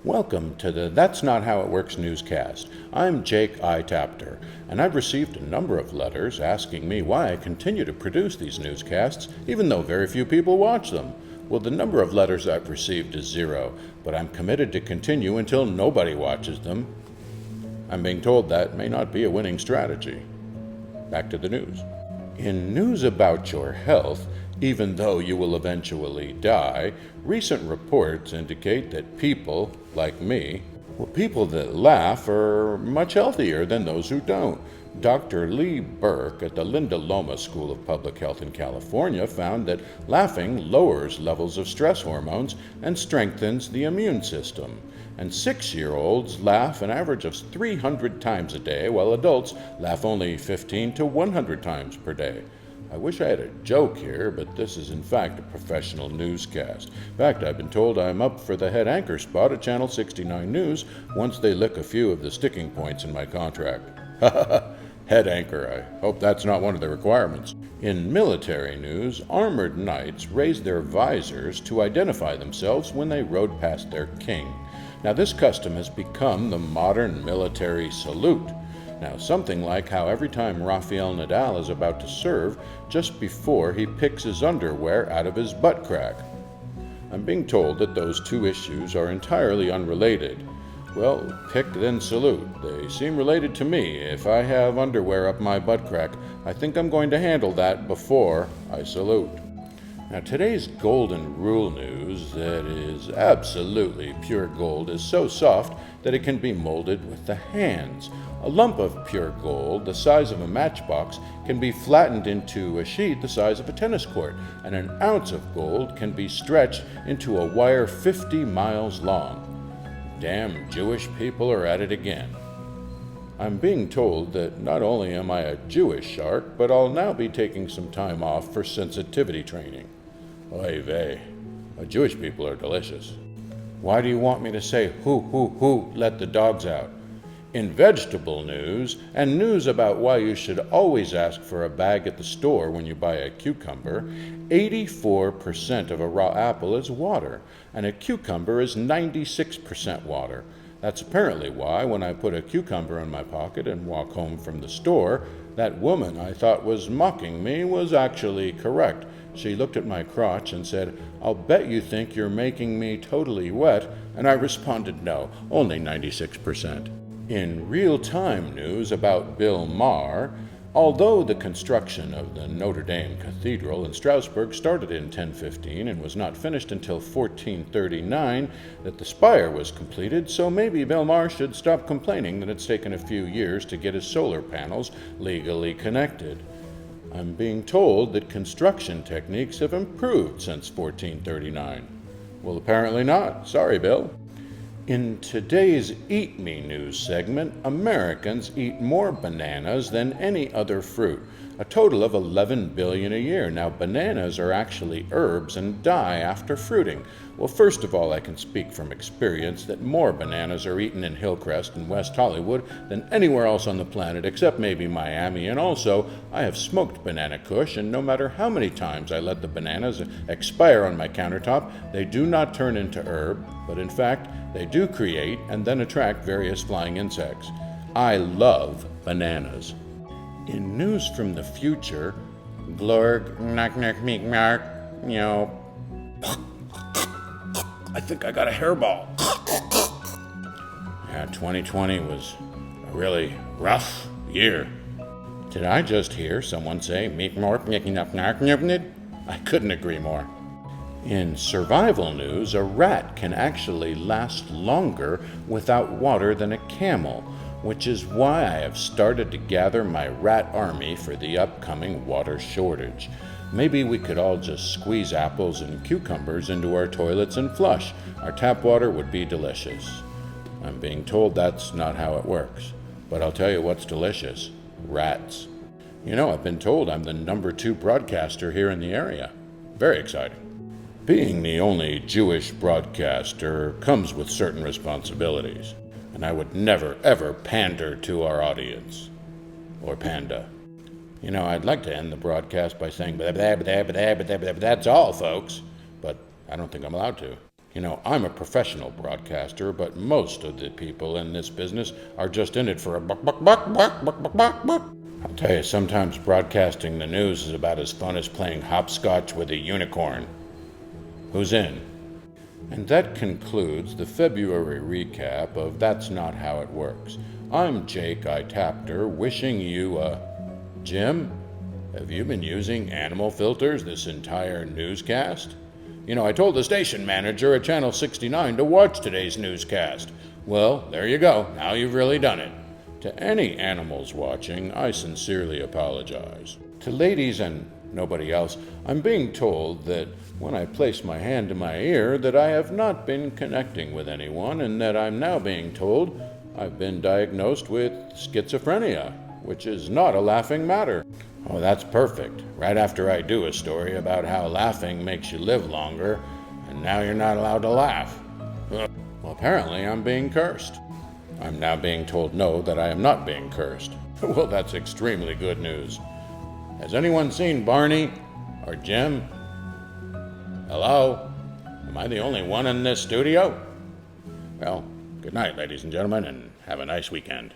Welcome to the That's Not How It Works newscast. I'm Jake I. Tapter, and I've received a number of letters asking me why I continue to produce these newscasts, even though very few people watch them. Well, the number of letters I've received is 0, but I'm committed to continue until nobody watches them. I'm being told that may not be a winning strategy. Back to the news. In news about your health, even though you will eventually die, recent reports indicate that people, like me, people that laugh are much healthier than those who don't. Dr. Lee Burke at the Linda Loma School of Public Health in California found that laughing lowers levels of stress hormones and strengthens the immune system. And 6-year-olds laugh an average of 300 times a day, while adults laugh only 15 to 100 times per day. I wish I had a joke here, but this is in fact a professional newscast. In fact, I've been told I'm up for the head anchor spot at Channel 69 News once they lick a few of the sticking points in my contract. Head anchor, I hope that's not one of the requirements. In military news, armored knights raised their visors to identify themselves when they rode past their king. Now, this custom has become the modern military salute. Now, something like how every time Rafael Nadal is about to serve, just before he picks his underwear out of his butt crack. I'm being told that those two issues are entirely unrelated. Well, pick then salute. They seem related to me. If I have underwear up my butt crack, I think I'm going to handle that before I salute. Now, today's golden rule news that is absolutely pure gold is so soft that it can be molded with the hands. A lump of pure gold, the size of a matchbox, can be flattened into a sheet the size of a tennis court, and an ounce of gold can be stretched into a wire 50 miles long. Damn Jewish people are at it again. I'm being told that not only am I a Jewish shark, but I'll now be taking some time off for sensitivity training. Oy vey, Jewish people are delicious. Why do you want me to say, hoo, let the dogs out? In vegetable news, and news about why you should always ask for a bag at the store when you buy a cucumber, 84% of a raw apple is water, and a cucumber is 96% water. That's apparently why, when I put a cucumber in my pocket and walk home from the store, that woman I thought was mocking me was actually correct. She looked at my crotch and said, "I'll bet you think you're making me totally wet," and I responded, "No, only 96%. In real-time news about Bill Maher, although the construction of the Notre Dame Cathedral in Strasbourg started in 1015 and was not finished until 1439, that the spire was completed, so maybe Bill Maher should stop complaining that it's taken a few years to get his solar panels legally connected. I'm being told that construction techniques have improved since 1439. Well, apparently not. Sorry, Bill. In today's Eat Me news segment, Americans eat more bananas than any other fruit, a total of 11 billion a year. Now, bananas are actually herbs and die after fruiting. Well, first of all, I can speak from experience that more bananas are eaten in Hillcrest and West Hollywood than anywhere else on the planet, except maybe Miami. And also, I have smoked banana kush, and no matter how many times I let the bananas expire on my countertop, they do not turn into herb, but in fact, they do create and then attract various flying insects. I love bananas. In news from the future, glorg, knock, knock, meek, mark, I think I got a hairball. Yeah, 2020 was a really rough year. Did I just hear someone say, meek, mork, making up, knock, I couldn't agree more. In survival news, a rat can actually last longer without water than a camel, which is why I have started to gather my rat army for the upcoming water shortage. Maybe we could all just squeeze apples and cucumbers into our toilets and flush. Our tap water would be delicious. I'm being told that's not how it works, but I'll tell you what's delicious: rats. I've been told I'm the number 2 broadcaster here in the area. Very exciting. Being the only Jewish broadcaster comes with certain responsibilities, and I would never, ever pander to our audience. Or panda. I'd like to end the broadcast by saying, that's all, folks, but I don't think I'm allowed to. I'm a professional broadcaster, but most of the people in this business are just in it for a buck, buck, buck, buck, buck, buck, buck, buck. I'll tell you, sometimes broadcasting the news is about as fun as playing hopscotch with a unicorn. Who's in? And that concludes the February recap of That's Not How It Works. I'm Jake I. Tapter, wishing you a... Jim, have you been using animal filters this entire newscast? I told the station manager at Channel 69 to watch today's newscast. Well, there you go. Now you've really done it. To any animals watching, I sincerely apologize. To ladies and nobody else, I'm being told that when I place my hand to my ear that I have not been connecting with anyone, and that I'm now being told I've been diagnosed with schizophrenia, which is not a laughing matter. Oh, that's perfect. Right after I do a story about how laughing makes you live longer, and now you're not allowed to laugh. Well, apparently I'm being cursed. I'm now being told no, that I am not being cursed. Well, that's extremely good news. Has anyone seen Barney or Jim? Hello? Am I the only one in this studio? Well, good night, ladies and gentlemen, and have a nice weekend.